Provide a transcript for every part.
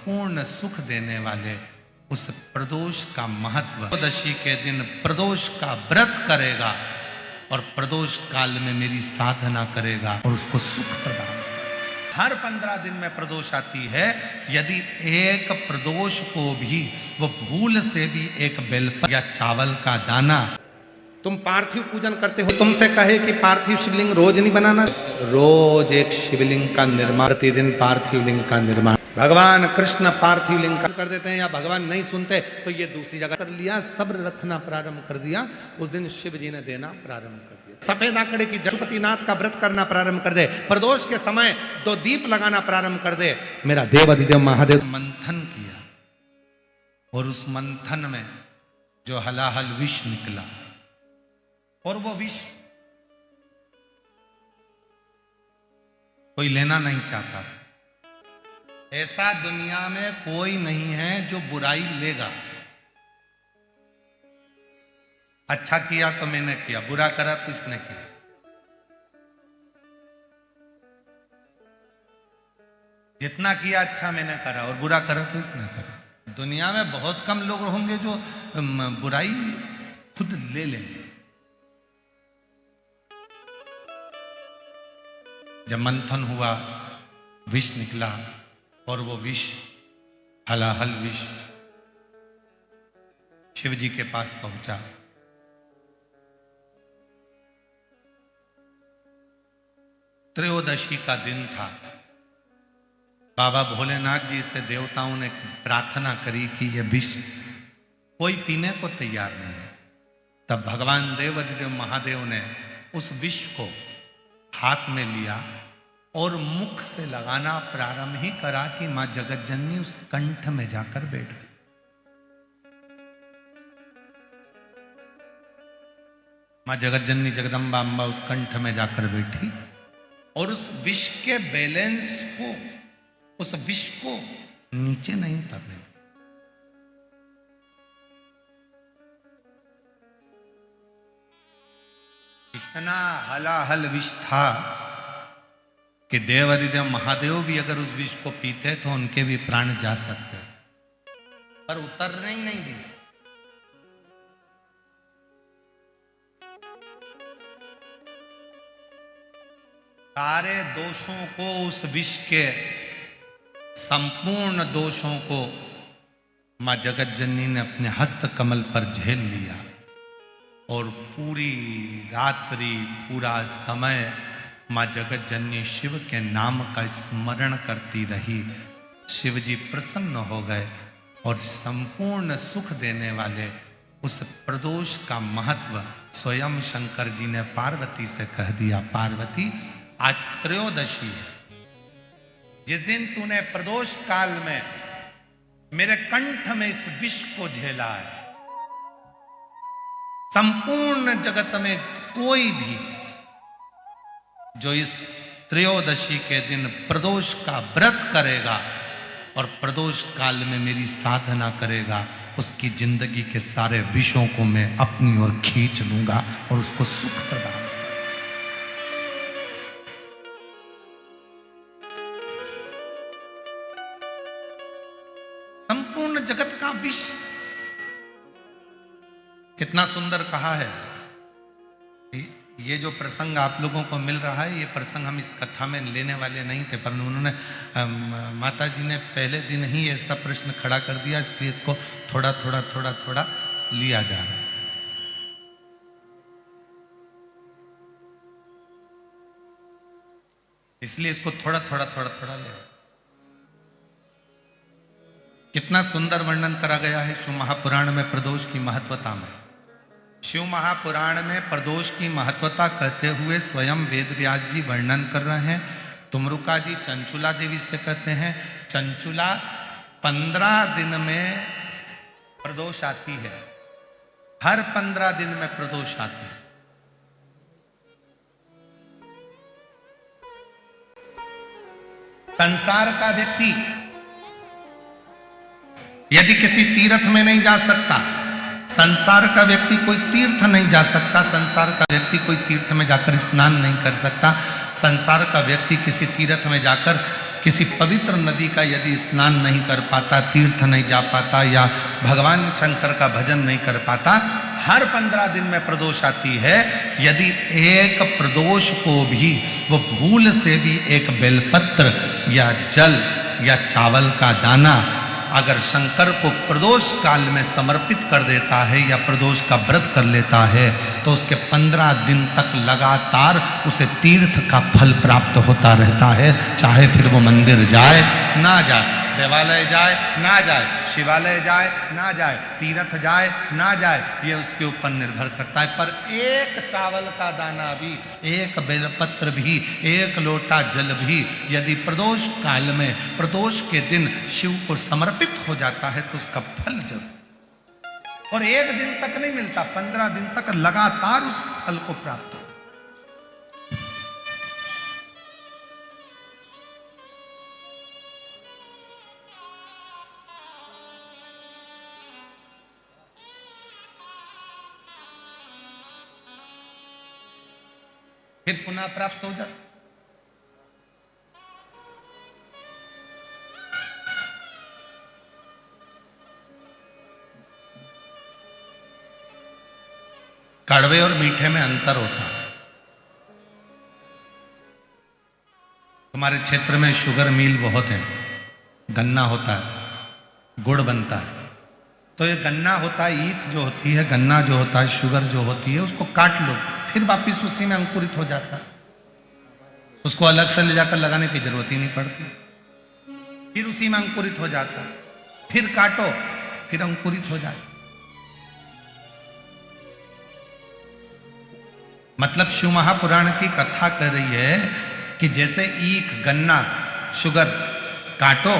संपूर्ण सुख देने वाले उस प्रदोष का महत्व। त्रयोदशी के दिन प्रदोष का व्रत करेगा और प्रदोष काल में मेरी साधना करेगा और उसको सुख प्रदान। हर 15 दिन में प्रदोष आती है। यदि एक प्रदोष को भी वो भूल से भी एक बेलपत्र या चावल का दाना, तुम पार्थिव पूजन करते हो, तुमसे कहे कि पार्थिव शिवलिंग रोज नहीं बनाना, रोज एक शिवलिंग का निर्माण, प्रतिदिन पार्थिव लिंग का निर्माण। भगवान कृष्ण पार्थिव लिंग का कर देते हैं या भगवान नहीं सुनते तो ये दूसरी जगह कर लिया, सब्र रखना प्रारंभ कर दिया। उस दिन शिव जी ने देना प्रारंभ कर दिया। सफेद आंकड़े की पशुपतिनाथ का व्रत करना प्रारंभ कर दे। प्रदोष के समय 2 दीप लगाना प्रारंभ कर दे। मेरा देव अधिदेव महादेव मंथन किया और उस मंथन में जो हलाहल विष निकला, और वो विष कोई लेना नहीं चाहता था। ऐसा दुनिया में कोई नहीं है जो बुराई लेगा। अच्छा किया तो मैंने किया, बुरा करा तो इसने किया। जितना किया अच्छा मैंने करा और बुरा करा तो इसने करा। दुनिया में बहुत कम लोग होंगे जो बुराई खुद ले लेंगे। जब मंथन हुआ, विष निकला और वो विष हलाहल विष शिव जी के पास पहुंचा। त्रयोदशी का दिन था। बाबा भोलेनाथ जी से देवताओं ने प्रार्थना करी कि यह विष कोई पीने को तैयार नहीं है। तब भगवान देव अधिदेव महादेव ने उस विष को हाथ में लिया और मुख से लगाना प्रारंभ ही करा कि मां जगत जननी उस कंठ में जाकर बैठ गई। मां जगत जननी जगदम्बा अम्बा उस कंठ में जाकर बैठी और उस विष के बैलेंस को, उस विष को नीचे नहीं उतरने दी। इतना हलाहल विष था कि देव अधिदेव महादेव भी अगर उस विष को पीते तो उनके भी प्राण जा सकते, पर उतरने ही नहीं दिए। सारे दोषों को, उस विष के संपूर्ण दोषों को मां जगत जननी ने अपने हस्त कमल पर झेल लिया और पूरी रात्रि, पूरा समय मां जगत जननी शिव के नाम का स्मरण करती रही। शिव जी प्रसन्न हो गए और संपूर्ण सुख देने वाले उस प्रदोष का महत्व स्वयं शंकर जी ने पार्वती से कह दिया। पार्वती, आज त्रयोदशी है। जिस दिन तूने प्रदोष काल में मेरे कंठ में इस विष को झेला है, संपूर्ण जगत में कोई भी जो इस त्रयोदशी के दिन प्रदोष का व्रत करेगा और प्रदोष काल में मेरी साधना करेगा, उसकी जिंदगी के सारे विषयों को मैं अपनी ओर खींच लूंगा और उसको सुख प्रदान। संपूर्ण जगत का विष, कितना सुंदर कहा है। ये जो प्रसंग आप लोगों को मिल रहा है, ये प्रसंग हम इस कथा में लेने वाले नहीं थे, पर उन्होंने माता जी ने पहले दिन ही ऐसा प्रश्न खड़ा कर दिया, इसलिए इसको थोड़ा थोड़ा थोड़ा थोड़ा लिया जा रहा है। इसलिए इसको थोड़ा थोड़ा थोड़ा थोड़ा ले। कितना सुंदर वर्णन करा गया है शिव महापुराण में प्रदोष की महत्वता में। शिव महापुराण में प्रदोष की महत्वता कहते हुए स्वयं वेदव्यास जी वर्णन कर रहे हैं। तुमरुका जी चंचुला देवी से कहते हैं, चंचुला 15 दिन में प्रदोष आती है। हर 15 दिन में प्रदोष आती है। संसार का व्यक्ति यदि किसी तीर्थ में नहीं जा सकता, संसार का व्यक्ति कोई तीर्थ नहीं जा सकता, संसार का व्यक्ति कोई तीर्थ में जाकर स्नान नहीं कर सकता, संसार का व्यक्ति किसी तीर्थ में जाकर किसी पवित्र नदी का यदि स्नान नहीं कर पाता, तीर्थ नहीं जा पाता, या भगवान शंकर का भजन नहीं कर पाता, हर 15 दिन में प्रदोष आती है। यदि एक प्रदोष को भी वो भूल से भी एक बेलपत्र या जल या चावल का दाना अगर शंकर को प्रदोष काल में समर्पित कर देता है या प्रदोष का व्रत कर लेता है, तो उसके 15 दिन तक लगातार उसे तीर्थ का फल प्राप्त होता रहता है। चाहे फिर वो मंदिर जाए ना जाए, देवालय जाए ना जाए, शिवालय जाए ना जाए, तीर्थ जाए ना जाए, ये उसके ऊपर निर्भर करता है। पर एक चावल का दाना भी, एक बेलपत्र भी, एक लोटा जल भी यदि प्रदोष काल में प्रदोष के दिन शिव को समर्पित हो जाता है तो उसका फल जब, और एक दिन तक नहीं मिलता, 15 दिन तक लगातार उस फल को प्राप्त हो। फिर पुनः प्राप्त हो जाता। कड़वे और मीठे में अंतर होता है। तुम्हारे क्षेत्र में शुगर मिल बहुत है, गन्ना होता है, गुड़ बनता है, तो ये गन्ना होता है, ईख जो होती है, गन्ना जो होता है, शुगर जो होती है, उसको काट लो, फिर वापिस उसी में अंकुरित हो जाता है। उसको अलग से ले जाकर लगाने की जरूरत ही नहीं पड़ती, फिर उसी में अंकुरित हो जाता है। फिर काटो, फिर अंकुरित हो जाए। मतलब शिव महापुराण की कथा कर रही है कि जैसे ईख, गन्ना, शुगर काटो,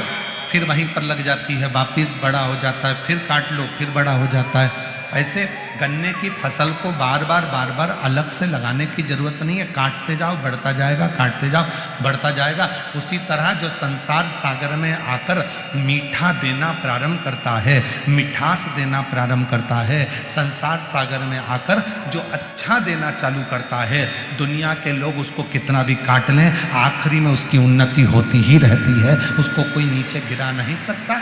फिर वहीं पर लग जाती है, वापिस बड़ा हो जाता है, फिर काट लो, फिर बड़ा हो जाता है। ऐसे गन्ने की फसल को बार बार अलग से लगाने की जरूरत नहीं है, काटते जाओ बढ़ता जाएगा, काटते जाओ बढ़ता जाएगा। उसी तरह जो संसार सागर में आकर मीठा देना प्रारंभ करता है, मिठास देना प्रारंभ करता है, संसार सागर में आकर जो अच्छा देना चालू करता है, दुनिया के लोग उसको कितना भी काट लें, आखिरी में उसकी उन्नति होती ही रहती है, उसको कोई नीचे गिरा नहीं सकता।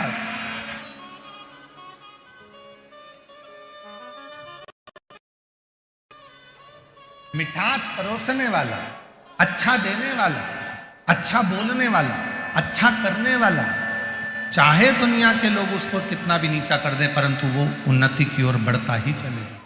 मिठास परोसने वाला, अच्छा देने वाला, अच्छा बोलने वाला, अच्छा करने वाला, चाहे दुनिया के लोग उसको कितना भी नीचा कर दें, परंतु वो उन्नति की ओर बढ़ता ही चलेगा।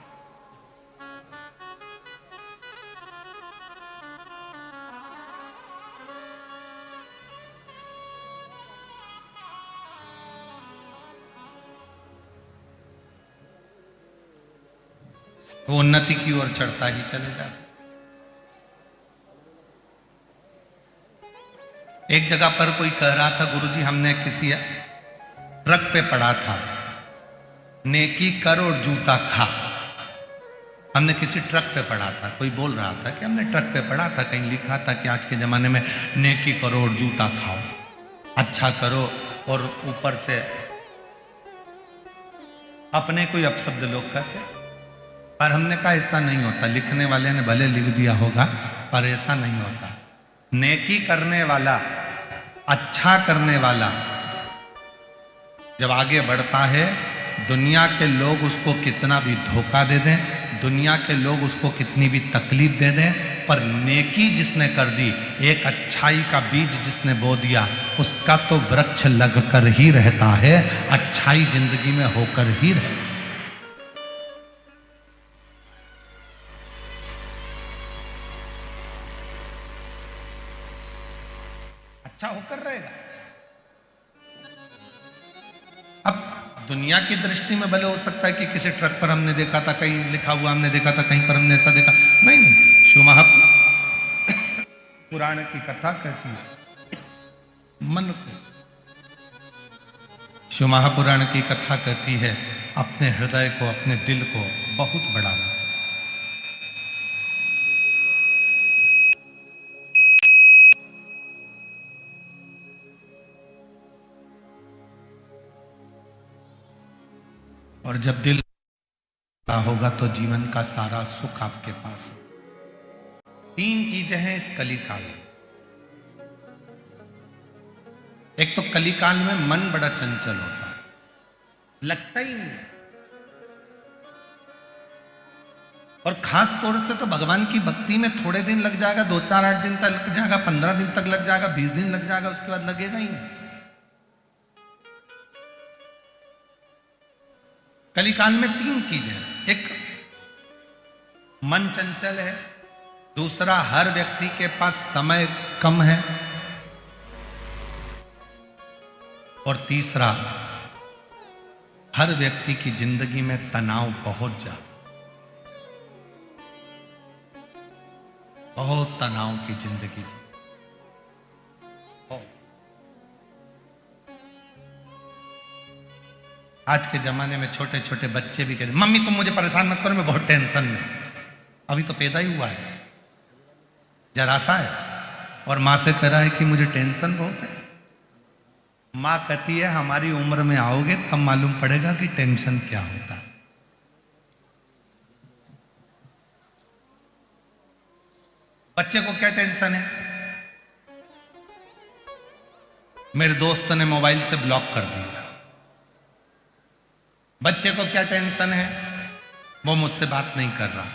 वो उन्नति की ओर चढ़ता ही चलेगा। एक जगह पर कोई कह रहा था, गुरुजी हमने किसी ट्रक पे पढ़ा था, नेकी कर और जूता खा। हमने किसी ट्रक पे पढ़ा था, कोई बोल रहा था कि हमने ट्रक पे पढ़ा था, कहीं लिखा था कि आज के जमाने में नेकी करो और जूता खाओ, अच्छा करो और ऊपर से अपने कोई अपशब्द लोग कहते। पर हमने कहा ऐसा नहीं होता, लिखने वाले ने भले लिख दिया होगा पर ऐसा नहीं होता। नेकी करने वाला, अच्छा करने वाला जब आगे बढ़ता है, दुनिया के लोग उसको कितना भी धोखा दे दें, दुनिया के लोग उसको कितनी भी तकलीफ दे दें, पर नेकी जिसने कर दी, एक अच्छाई का बीज जिसने बो दिया, उसका तो वृक्ष लगकर ही रहता है, अच्छाई जिंदगी में होकर ही रहती है। अच्छा होकर रहेगा। अब दुनिया की दृष्टि में भले हो सकता है कि किसी ट्रक पर हमने देखा था, कहीं लिखा हुआ हमने देखा था, कहीं पर हमने ऐसा देखा, नहीं, शिव महापुराण की कथा कहती है मन को, शिव महापुराण की कथा कहती है अपने हृदय को, अपने दिल को बहुत बड़ा रखो। और जब दिल होगा तो जीवन का सारा सुख आपके पास हो। 3 चीजें हैं इस कली काल में। एक तो कलिकाल में मन बड़ा चंचल होता है, लगता ही नहीं है। और खास तौर से तो भगवान की भक्ति में थोड़े दिन लग जाएगा, 2-4-8 दिन तक लग जाएगा, 15 दिन तक लग जाएगा, 20 दिन लग जाएगा, उसके बाद लगेगा ही नहीं। कलिकाल में 3 चीजें हैं। एक, मन चंचल है। दूसरा, हर व्यक्ति के पास समय कम है। और तीसरा, हर व्यक्ति की जिंदगी में तनाव बहुत ज्यादा, बहुत तनाव की जिंदगी जी। आज के जमाने में छोटे छोटे बच्चे भी कह रहे, मम्मी तुम मुझे परेशान मत करो, मैं बहुत टेंशन में। अभी तो पैदा ही हुआ है, जरा सा है, और माँ से कह रहा है कि मुझे टेंशन बहुत है। माँ कहती है हमारी उम्र में आओगे तब मालूम पड़ेगा कि टेंशन क्या होता है। बच्चे को क्या टेंशन है? मेरे दोस्त ने मोबाइल से ब्लॉक कर दिया। बच्चे को क्या टेंशन है? वो मुझसे बात नहीं कर रहा।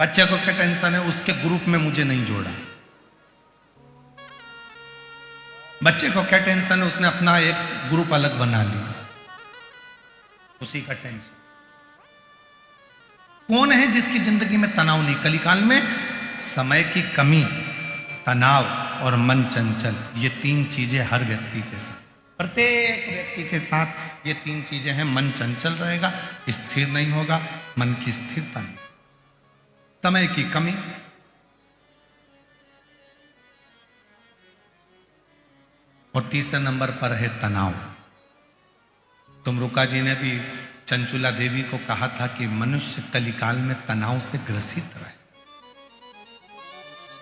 बच्चे को क्या टेंशन है? उसके ग्रुप में मुझे नहीं जोड़ा। बच्चे को क्या टेंशन है? उसने अपना एक ग्रुप अलग बना लिया, उसी का टेंशन। कौन है जिसकी जिंदगी में तनाव नहीं? कलिकाल में समय की कमी, तनाव और मन चंचल, ये 3 चीजें हर व्यक्ति के साथ, प्रत्येक व्यक्ति के साथ ये 3 चीजें हैं। मन चंचल रहेगा, स्थिर नहीं होगा, मन की स्थिरता नहीं, समय की कमी, और तीसरे नंबर पर है तनाव। तुमरुका जी ने भी चंचुला देवी को कहा था कि मनुष्य कलिकाल में तनाव से ग्रसित रहे।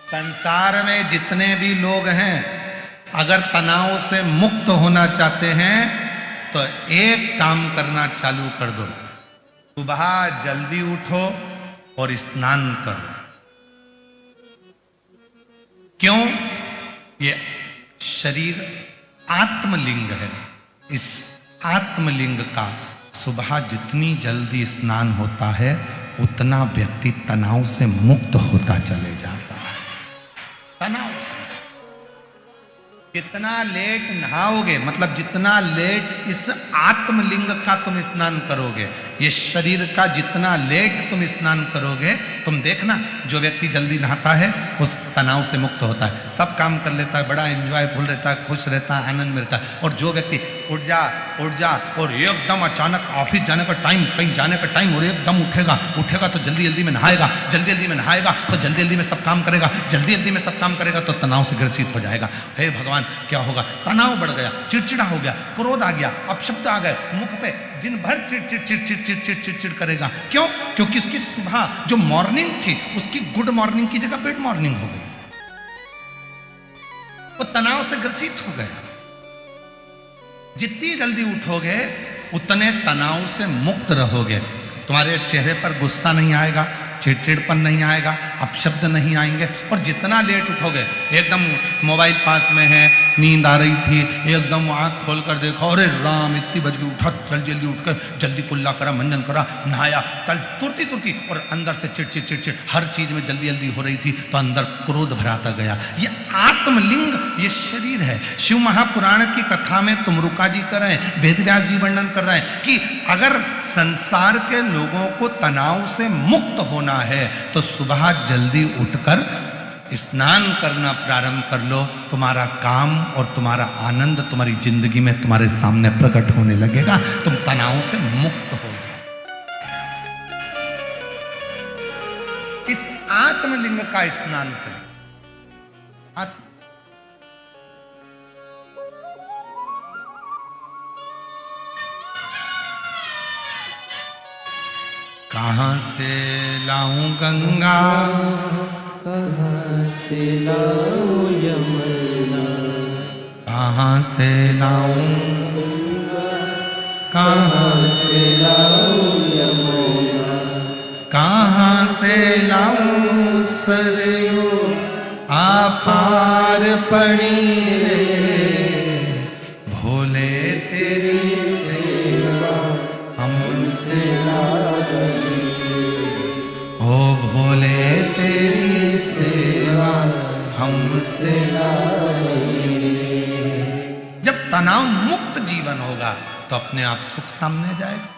संसार में जितने भी लोग हैं, अगर तनाव से मुक्त होना चाहते हैं तो एक काम करना चालू कर दो, सुबह जल्दी उठो और स्नान करो। क्यों? ये शरीर आत्मलिंग है। इस आत्मलिंग का सुबह जितनी जल्दी स्नान होता है उतना व्यक्ति तनाव से मुक्त होता चले जाता है। तनाव से जितना लेट नहाओगे, मतलब जितना लेट इस आत्मलिंग का तुम स्नान करोगे, ये शरीर का जितना लेट तुम स्नान करोगे, तुम देखना जो व्यक्ति जल्दी नहाता है उस तनाव से मुक्त होता है, सब काम कर लेता है, बड़ा एंजॉयफुल रहता है, खुश रहता है, आनंद मिलता है। और जो व्यक्ति उठ जा और एकदम अचानक ऑफिस जाने का टाइम, कहीं जाने का टाइम, और एकदम उठेगा तो जल्दी जल्दी में नहाएगा, जल्दी जल्दी में नहाएगा तो जल्दी जल्दी में सब काम करेगा, जल्दी जल्दी में सब काम करेगा तो तनाव से ग्रसित हो जाएगा। हे भगवान, क्या होगा? तनाव बढ़ गया, चिड़चिड़ा हो गया, क्रोध आ गया, अपशब्द आ गए मुख पे, दिन भर चिड़चिड़ करेगा। क्यों? क्योंकि उसकी सुबह जो मॉर्निंग थी उसकी गुड मॉर्निंग की जगह बैड मॉर्निंग हो गई, वो तनाव से ग्रसित हो गया। जितनी जल्दी उठोगे उतने तनाव से मुक्त रहोगे। तुम्हारे चेहरे पर गुस्सा नहीं आएगा, चिड़चिड़पन नहीं आएगा, अपशब्द नहीं आएंगे। और जितना लेट उठोगे, एकदम मोबाइल पास में है, नींद आ रही थी, एकदम आँख खोल कर देखो, अरे राम इतनी बज गई, उठा, जल्दी जल्दी उठकर जल्दी कुल्ला करा, मंजन करा, नहाया, कल तुरती और अंदर से चिड़चिड़, हर चीज में जल्दी जल्दी हो रही थी तो अंदर क्रोध भराता गया। ये आत्मलिंग, ये शरीर है। शिव महापुराण की कथा में तुमरुका जी कर रहे हैं, वेद व्यास जी वर्णन कर रहे हैं कि अगर संसार के लोगों को तनाव से मुक्त होना है तो सुबह जल्दी उठकर स्नान करना प्रारंभ कर लो। तुम्हारा काम और तुम्हारा आनंद तुम्हारी जिंदगी में तुम्हारे सामने प्रकट होने लगेगा, तुम तनाव से मुक्त हो जाओ। इस आत्मलिंग का स्नान करें। कहां से लाऊं गंगा, कहां से लाऊं यमुना, कहां से लाऊं गंगा, कहां से लाऊं यमुना, कहां से लाऊं सरयू आपा पड़ी रे, भोले तेरी सेवा हमसे ओ भोले तेरी सेवा हमसे। जब तनाव मुक्त जीवन होगा तो अपने आप सुख सामने जाएगा।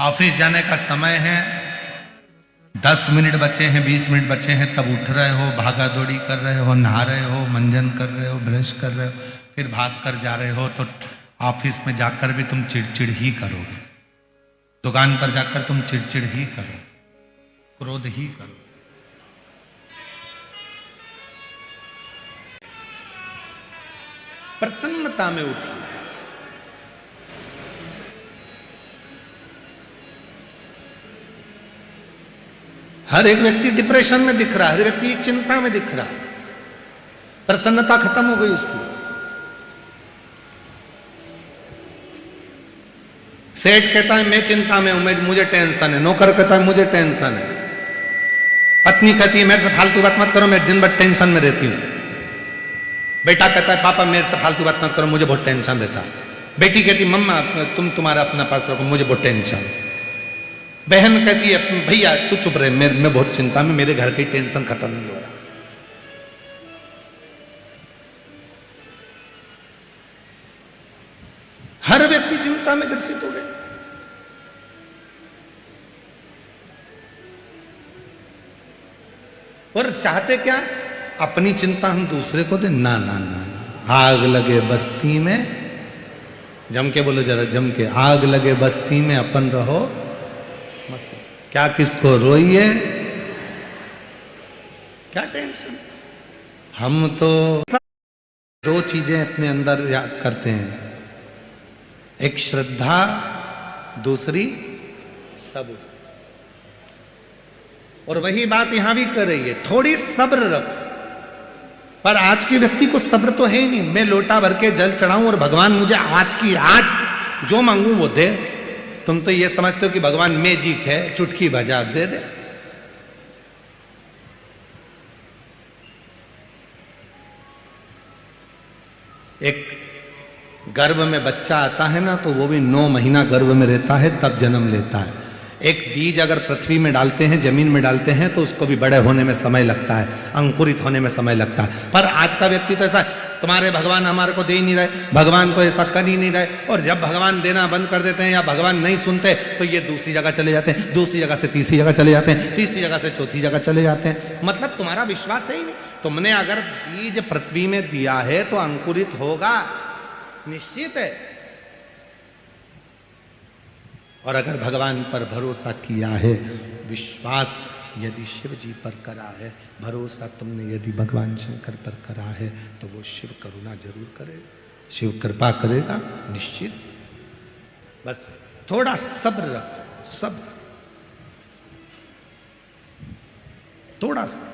ऑफिस जाने का समय है, 10 मिनट बचे हैं, 20 मिनट बचे हैं, तब उठ रहे हो, भागा दौड़ी कर रहे हो, नहा रहे हो, मंजन कर रहे हो, ब्रश कर रहे हो, फिर भाग कर जा रहे हो, तो ऑफिस में जाकर भी तुम चिड़चिड़ ही करोगे, दुकान पर जाकर तुम चिड़चिड़ ही करो, क्रोध ही करो। प्रसन्नता में उठिए। हर एक व्यक्ति डिप्रेशन में दिख रहा है, हर व्यक्ति चिंता में दिख रहा है, प्रसन्नता खत्म हो गई उसकी। सेठ कहता है मैं चिंता में हूं, मुझे टेंशन है, नौकर कहता है मुझे टेंशन है, पत्नी कहती है मेरे से फालतू बात मत करो, मैं दिन भर टेंशन में रहती हूं, बेटा कहता है पापा मेरे से फालतू बात मत करो, मुझे बहुत टेंशन रहता है, बेटी कहती मम्मा तुम तुम्हारा अपना पास रखो, मुझे बहुत टेंशन, बहन कहती है भैया तू चुप रहे, मैं बहुत चिंता में, मेरे घर की टेंशन खत्म नहीं हो रहा। हर व्यक्ति चिंता में ग्रसित हो गए। और चाहते क्या, अपनी चिंता हम दूसरे को दे। ना ना ना ना, आग लगे बस्ती में, जम के बोलो जरा, जम के, आग लगे बस्ती में अपन रहो मस्त। क्या किसको रोइए, क्या टेंशन। हम तो दो चीजें अपने अंदर याद करते हैं, एक श्रद्धा, दूसरी सब्र। और वही बात यहां भी कर रही है, थोड़ी सब्र रखो। पर आज के व्यक्ति को सब्र तो है ही नहीं। मैं लोटा भर के जल चढ़ाऊं और भगवान मुझे आज जो मांगू वो दे। तुम तो ये समझते हो कि भगवान मैजिक है, चुटकी बजा दे दे। एक गर्भ में बच्चा आता है ना, तो वो भी 9 महीना गर्भ में रहता है, तब जन्म लेता है। एक बीज अगर पृथ्वी में डालते हैं, जमीन में डालते हैं, तो उसको भी बड़े होने में समय लगता है, अंकुरित होने में समय लगता है। पर आज का व्यक्ति तो ऐसा, तुम्हारे भगवान हमारे को दे ही नहीं रहे, भगवान तो ऐसा कर ही नहीं रहे। और जब भगवान देना बंद कर देते हैं या भगवान नहीं सुनते, तो ये दूसरी जगह चले जाते हैं, दूसरी जगह से तीसरी जगह चले जाते हैं, तीसरी जगह से चौथी जगह चले जाते हैं। मतलब तुम्हारा विश्वास है ही नहीं। तुमने अगर बीज पृथ्वी में दिया है तो अंकुरित होगा, निश्चित है। और अगर भगवान पर भरोसा किया है, विश्वास यदि शिव जी पर करा है, भरोसा तुमने यदि भगवान शंकर पर करा है, तो वो शिव करुणा जरूर करेगा, शिव कृपा करेगा, निश्चित। बस थोड़ा सब्र रखो, सब्र, थोड़ा सा।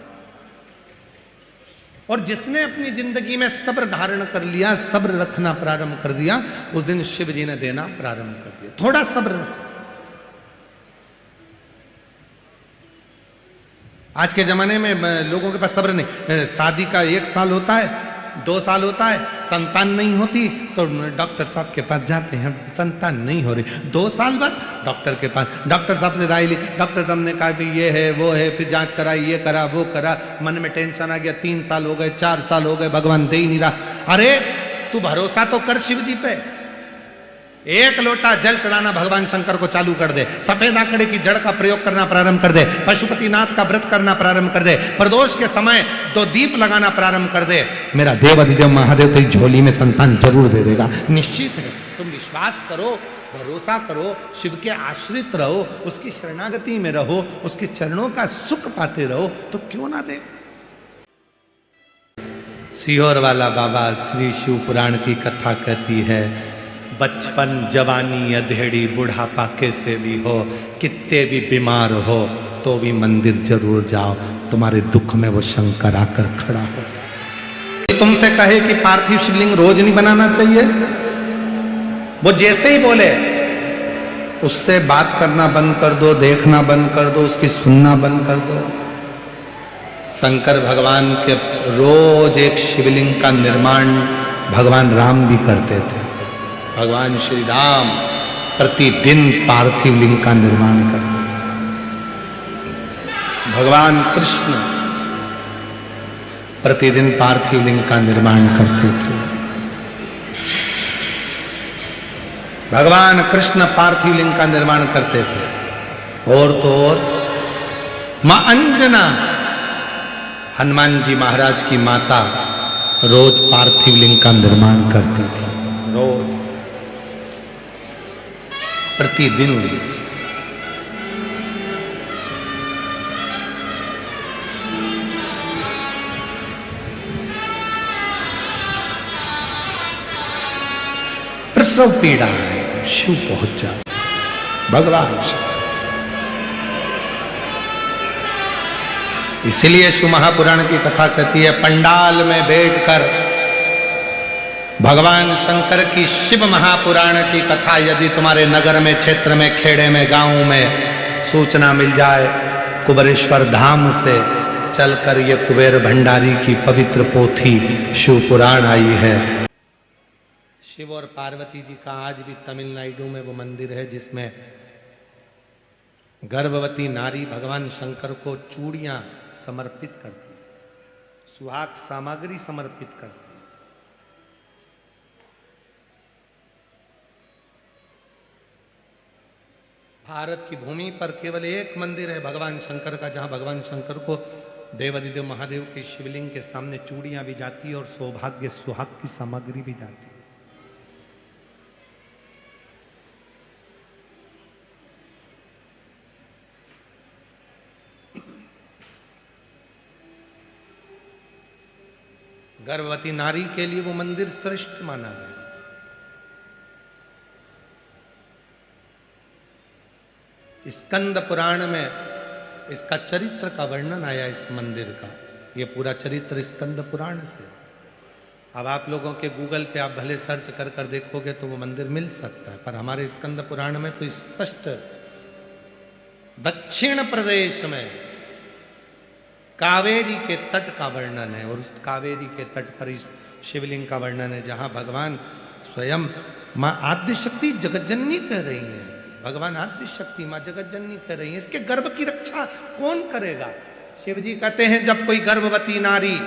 और जिसने अपनी जिंदगी में सब्र धारण कर लिया, सब्र रखना प्रारंभ कर दिया, उस दिन शिव जी ने देना प्रारंभ कर दिया। थोड़ा सब्र रखो। आज के जमाने में लोगों के पास सब्र नहीं। शादी का 1 साल होता है, 2 साल होता है, संतान नहीं होती तो डॉक्टर साहब के पास जाते हैं, संतान नहीं हो रही। 2 साल बाद डॉक्टर के पास, डॉक्टर साहब से राय ली, डॉक्टर साहब ने कहा कि ये है वो है, फिर जांच कराई, ये करा वो करा, मन में टेंशन आ गया, 3 साल हो गए, 4 साल हो गए, भगवान दे ही नहीं रहा। अरे तू भरोसा तो कर शिव जी पे। 1 लोटा जल चढ़ाना भगवान शंकर को चालू कर दे, सफेद आंकड़े की जड़ का प्रयोग करना प्रारंभ कर दे, पशुपतिनाथ का व्रत करना प्रारंभ कर दे, प्रदोष के समय 2 दीप लगाना प्रारंभ कर दे, मेरा देव अधिदेव महादेव तेरी झोली में संतान जरूर दे देगा, निश्चित है। तुम विश्वास करो, भरोसा करो, शिव के आश्रित रहो, उसकी शरणागति में रहो, उसके चरणों का सुख पाते रहो, तो क्यों ना दे। सीहोर वाला बाबा श्री शिव पुराण की कथा कहती है, बचपन जवानी अधेड़ी बुढ़ापा कैसे भी हो, कितने भी बीमार हो तो भी मंदिर जरूर जाओ, तुम्हारे दुख में वो शंकर आकर खड़ा हो जाए। तुमसे कहे कि पार्थिव शिवलिंग रोज नहीं बनाना चाहिए, वो जैसे ही बोले उससे बात करना बंद कर दो, देखना बंद कर दो, उसकी सुनना बंद कर दो। शंकर भगवान के रोज एक शिवलिंग का निर्माण भगवान राम भी करते थे। भगवान श्री राम प्रतिदिन पार्थिव लिंग का निर्माण करते थे। भगवान कृष्ण प्रतिदिन पार्थिव लिंग का निर्माण करते थे। भगवान कृष्ण पार्थिव लिंग का निर्माण करते थे। और तो और मां अंजना, हनुमान जी महाराज की माता, रोज पार्थिव लिंग का निर्माण करती थी। रोज, प्रतिदिन। प्रसव पीड़ा है, शिव पहुंच जाते भगवान शिव। इसलिए शिव महापुराण की कथा कहती है, पंडाल में बैठकर भगवान शंकर की शिव महापुराण की कथा यदि तुम्हारे नगर में, क्षेत्र में, खेड़े में, गांव में सूचना मिल जाए, कुबेरेश्वर धाम से चलकर ये कुबेर भंडारी की पवित्र पोथी शिव पुराण आई है। शिव और पार्वती जी का आज भी तमिलनाडु में वो मंदिर है जिसमें गर्भवती नारी भगवान शंकर को चूड़ियां समर्पित करती, सुहाग सामग्री समर्पित करती। भारत की भूमि पर केवल एक मंदिर है भगवान शंकर का, जहां भगवान शंकर को देवादिदेव महादेव के शिवलिंग के सामने चूड़ियां भी जाती है और सौभाग्य सुहाग की सामग्री भी जाती है। गर्भवती नारी के लिए वो मंदिर श्रेष्ठ माना गया। स्कंद पुराण में इसका चरित्र का वर्णन आया, इस मंदिर का। ये पूरा चरित्र स्कंद पुराण से। अब आप लोगों के गूगल पे आप भले सर्च कर कर देखोगे तो वो मंदिर मिल सकता है, पर हमारे स्कंद पुराण में तो स्पष्ट दक्षिण प्रदेश में कावेरी के तट का वर्णन है। और उस कावेरी के तट पर इस शिवलिंग का वर्णन है, जहां भगवान स्वयं मां आद्य शक्ति जगज्जननी कह रही है। भगवान आद्य शक्ति मां जगज्जननी कह रही है। इसके गर्भ की रक्षा कौन करेगा? शिव जी कहते हैं, जब कोई गर्भवती नारी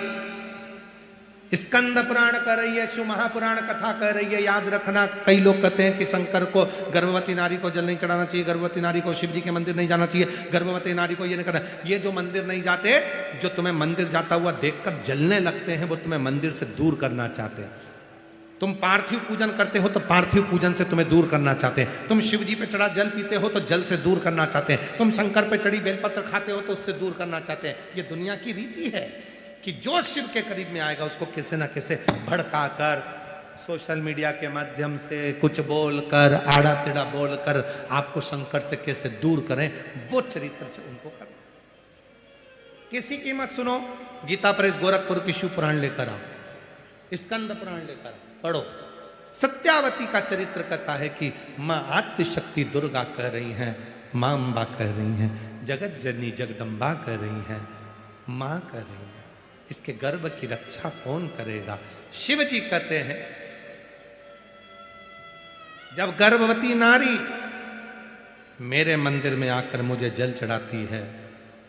स्कंद पुराण कर रही है, शिव महापुराण कथा कह रही है, याद रखना, कई लोग कहते हैं कि शंकर को, गर्भवती नारी को जल नहीं चढ़ाना चाहिए, गर्भवती नारी को शिव जी के मंदिर नहीं जाना चाहिए, गर्भवती नारी को ये नहीं करना। ये जो मंदिर नहीं जाते, जो तुम्हें मंदिर जाता हुआ देखकर जलने लगते हैं, वो तुम्हें मंदिर से दूर करना चाहते हैं। तुम पार्थिव पूजन करते हो तो पार्थिव पूजन से तुम्हें दूर करना चाहते हैं। तुम शिव जी पे चढ़ा जल पीते हो तो जल से दूर करना चाहते हैं। तुम शंकर पे चढ़ी बेलपत्र खाते हो तो उससे दूर करना चाहते हैं। ये दुनिया की रीति है कि जो शिव के करीब में आएगा उसको किसी ना किसी भड़काकर, सोशल मीडिया के माध्यम से कुछ बोलकर, आड़ा टेढ़ा बोलकर आपको शंकर से कैसे दूर करें, वो चरित्र से उनको करें। किसी की मत सुनो। गीता प्रेस गोरखपुर की शिव पुराण लेकर आओ, स्कंद पुराण लेकर आओ, पढ़ो। सत्यावती का चरित्र कहता है कि मां आद्य शक्ति दुर्गा कह रही हैं, मां अम्बा कह रही हैं, जगत जननी जगदम्बा कह रही हैं, मां कह रही हैं। इसके गर्भ की रक्षा कौन करेगा? शिव जी कहते हैं, जब गर्भवती नारी मेरे मंदिर में आकर मुझे जल चढ़ाती है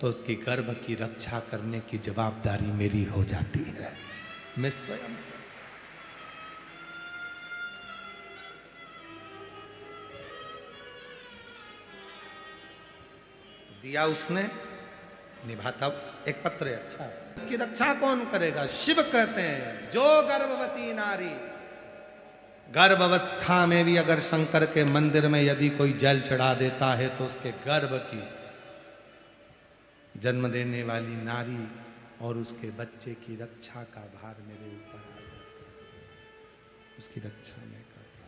तो उसकी गर्भ की रक्षा करने की जवाबदारी मेरी हो जाती है। मैं स्वयं दिया उसने, निभाता एक पत्र है, अच्छा है। इसकी रक्षा कौन करेगा? शिव कहते हैं, जो गर्भवती नारी, गर्भावस्था में भी अगर शंकर के मंदिर में यदि कोई जल चढ़ा देता है तो उसके गर्भ की, जन्म देने वाली नारी और उसके बच्चे की रक्षा का भार मेरे ऊपर आ जाता। उसकी रक्षा मैं करता,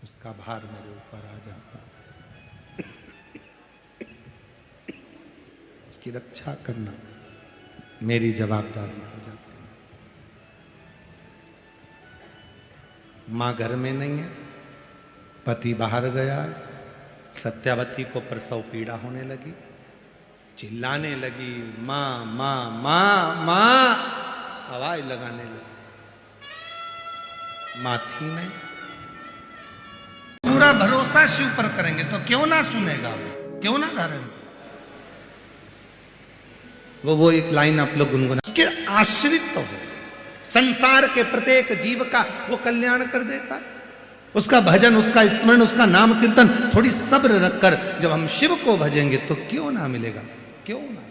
उसका भार मेरे ऊपर आ जाता। की रक्षा करना मेरी जवाबदारी हो जाती है। मां घर में नहीं है, पति बाहर गया, सत्यावती को प्रसव पीड़ा होने लगी, चिल्लाने लगी, माँ माँ माँ माँ, आवाज लगाने लगी। माँ थी नहीं। पूरा भरोसा शिव पर करेंगे तो क्यों ना सुनेगा वो, क्यों ना धारण। वो एक लाइन आप लोग गुनगुना के आश्रित तो हो, संसार के प्रत्येक जीव का वो कल्याण कर देता है। उसका भजन, उसका स्मरण, उसका नाम कीर्तन, थोड़ी सब्र रखकर जब हम शिव को भजेंगे तो क्यों ना मिलेगा, क्यों ना।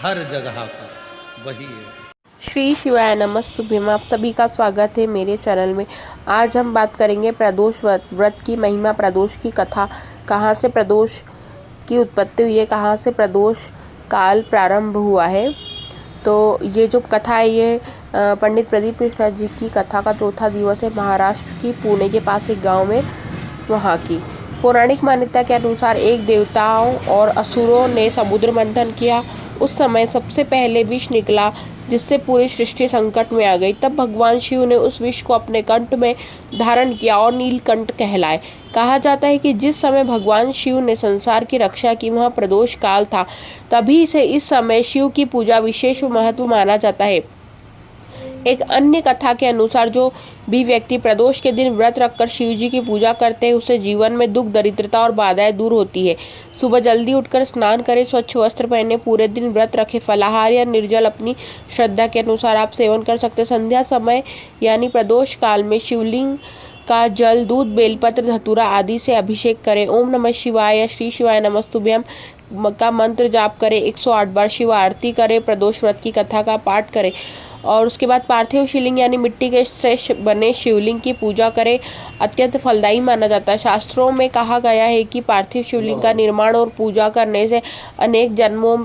हर जगह पर वही है। श्री शिवाय नमस्तुभ्यम। आप सभी का स्वागत है मेरे चैनल में। आज हम बात करेंगे प्रदोष व्रत की महिमा, प्रदोष की कथा, कहाँ से प्रदोष की उत्पत्ति हुई है, कहाँ से प्रदोष काल प्रारंभ हुआ है। तो ये जो कथा है ये पंडित प्रदीप मिश्रा जी की कथा का चौथा दिवस है। महाराष्ट्र की पुणे के पास एक गांव में वहाँ की पौराणिक मान्यता के अनुसार एक देवताओं और असुरों ने समुद्र मंथन किया। उस समय सबसे पहले विष निकला जिससे पूरी सृष्टि संकट में आ गई। तब भगवान शिव ने उस विष को अपने कंठ में धारण किया और नीलकंठ कहलाए। कहा जाता है कि जिस समय भगवान शिव ने संसार की रक्षा की वह प्रदोष काल था, तभी से इस समय शिव की पूजा विशेष महत्व माना जाता है। एक अन्य कथा के अनुसार जो भी व्यक्ति प्रदोष के दिन व्रत रखकर शिव जी की पूजा करते हैं उसे जीवन में दुख, दरिद्रता और बाधाएं दूर होती है। सुबह जल्दी उठकर स्नान करें, स्वच्छ वस्त्र पहने, पूरे दिन व्रत रखें। फलाहार या निर्जल अपनी श्रद्धा के अनुसार आप सेवन कर सकते हैं। संध्या समय यानी प्रदोष काल में शिवलिंग का जल, दूध, बेलपत्र, धतूरा आदि से अभिषेक करें। ओम नमः शिवाय या श्री शिवाय नमस्तुभ्यम का मंत्र जाप करें। 108 बार शिव आरती करें। प्रदोष व्रत की कथा का पाठ करें और उसके बाद पार्थिव शिवलिंग यानी मिट्टी के से बने शिवलिंग की पूजा करें। अत्यंत फलदायी माना जाता है। शास्त्रों में कहा गया है कि पार्थिव शिवलिंग का निर्माण और पूजा करने से अनेक जन्मों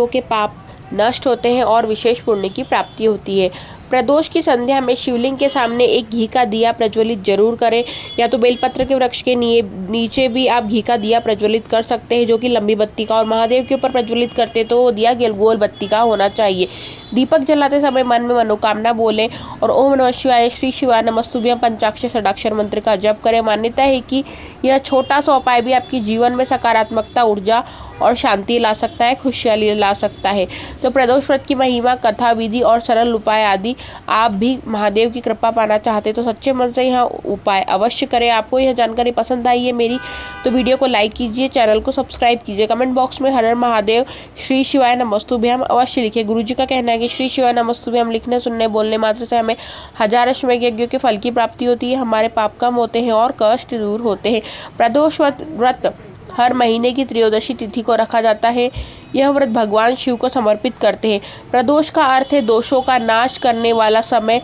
के पाप नष्ट होते हैं और विशेष पुण्य की प्राप्ति होती है। प्रदोष की संध्या में शिवलिंग के सामने एक घी का दिया प्रज्वलित जरूर करें, या तो बेलपत्र के वृक्ष के नीचे भी आप घी का दिया प्रज्वलित कर सकते हैं, जो कि लंबी बत्ती का, और महादेव के ऊपर प्रज्वलित करते हैं तो वो दिया गोल बत्ती का होना चाहिए। दीपक जलाते समय मन में मनोकामना बोलें और ओम नमः शिवाय, श्री शिवाय नमस्तुभ्यम पंचाक्षर षडाक्षर मंत्र का जप करें। मान्यता है कि यह छोटा सा उपाय भी आपके जीवन में सकारात्मकता, ऊर्जा और शांति ला सकता है, खुशहाली ला सकता है। तो प्रदोष व्रत की महिमा, कथा, विधि और सरल उपाय आदि आप भी महादेव की कृपा पाना चाहते तो सच्चे मन से यह उपाय अवश्य करें। आपको यह जानकारी पसंद आई है मेरी तो वीडियो को लाइक कीजिए, चैनल को सब्सक्राइब कीजिए। कमेंट बॉक्स में हर हर महादेव, श्री शिवाय नमस्तुभ्यम अवश्य लिखिए। गुरु जी का कहना है कि श्री शिवाय नमस्तुभ्यम लिखने, सुनने, बोलने मात्र से हमें हजारों यज्ञों के फल की प्राप्ति होती है, हमारे पाप कम होते हैं और कष्ट दूर होते हैं। प्रदोष व्रत हर महीने की त्रयोदशी तिथि को रखा जाता है। यह व्रत भगवान शिव को समर्पित करते हैं। प्रदोष का अर्थ है दोषों का नाश करने वाला समय।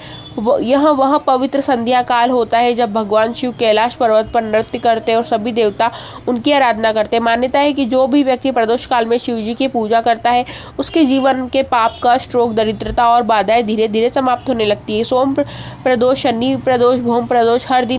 यह वह पवित्र संध्या काल होता है जब भगवान शिव कैलाश पर्वत पर नृत्य करते हैं और सभी देवता उनकी आराधना करते हैं। मान्यता है कि जो भी व्यक्ति प्रदोष काल में शिव जी की पूजा करता है उसके जीवन के पाप, कष्ट, रोग, दरिद्रता और बाधाएं धीरे धीरे समाप्त होने लगती है। सोम प्रदोष, शनि प्रदोष, भौम प्रदोष हर दिन